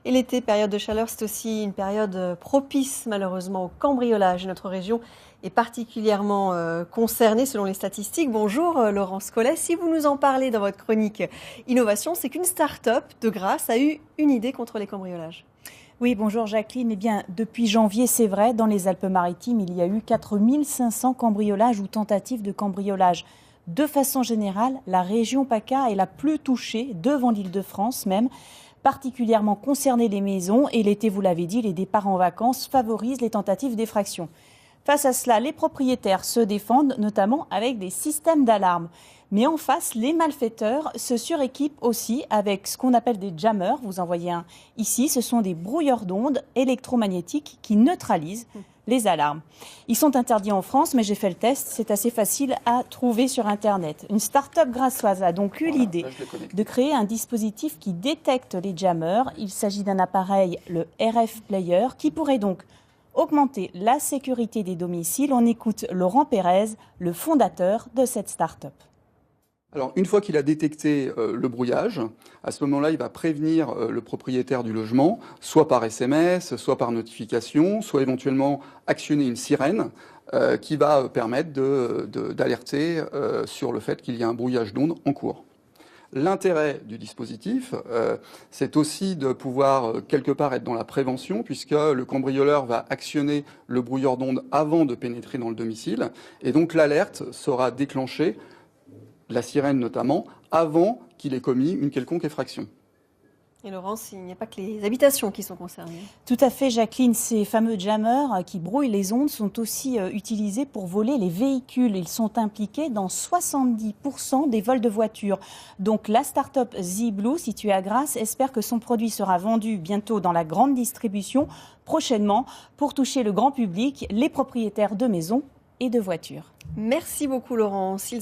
Et l'été, période de chaleur, c'est aussi une période propice malheureusement au cambriolage. Notre région est particulièrement concernée selon les statistiques. Bonjour Laurence Collet, si vous nous en parlez dans votre chronique Innovation, c'est qu'une start-up de Grasse a eu une idée contre les cambriolages. Oui, bonjour Jacqueline. Eh bien, depuis janvier, c'est vrai, dans les Alpes-Maritimes, il y a eu 4500 cambriolages ou tentatives de cambriolage. De façon générale, la région PACA est la plus touchée, devant l'Île-de-France même, particulièrement concernées les maisons. Et l'été, vous l'avez dit, les départs en vacances favorisent les tentatives d'effraction. Face à cela, les propriétaires se défendent, notamment avec des systèmes d'alarme. Mais en face, les malfaiteurs se suréquipent aussi avec ce qu'on appelle des jammers. Vous en voyez un ici. Ce sont des brouilleurs d'ondes électromagnétiques qui neutralisent les alarmes. Ils sont interdits en France, mais j'ai fait le test. C'est assez facile à trouver sur Internet. Une start-up grassoise a donc eu l'idée de créer un dispositif qui détecte les jammers. Il s'agit d'un appareil, le RF Player, qui pourrait donc augmenter la sécurité des domiciles. On écoute Laurent Pérez, le fondateur de cette start-up. Alors, une fois qu'il a détecté le brouillage, à ce moment-là, il va prévenir le propriétaire du logement, soit par SMS, soit par notification, soit éventuellement actionner une sirène qui va permettre d'alerter sur le fait qu'il y a un brouillage d'ondes en cours. L'intérêt du dispositif, c'est aussi de pouvoir quelque part être dans la prévention, puisque le cambrioleur va actionner le brouilleur d'ondes avant de pénétrer dans le domicile, et donc l'alerte sera déclenchée, la sirène notamment, avant qu'il ait commis une quelconque effraction. Et Laurence, il n'y a pas que les habitations qui sont concernées. Tout à fait, Jacqueline. Ces fameux jammers qui brouillent les ondes sont aussi utilisés pour voler les véhicules. Ils sont impliqués dans 70% des vols de voitures. Donc la start-up ZBlue, située à Grasse, espère que son produit sera vendu bientôt dans la grande distribution, prochainement, pour toucher le grand public, les propriétaires de maisons et de voitures. Merci beaucoup Laurence.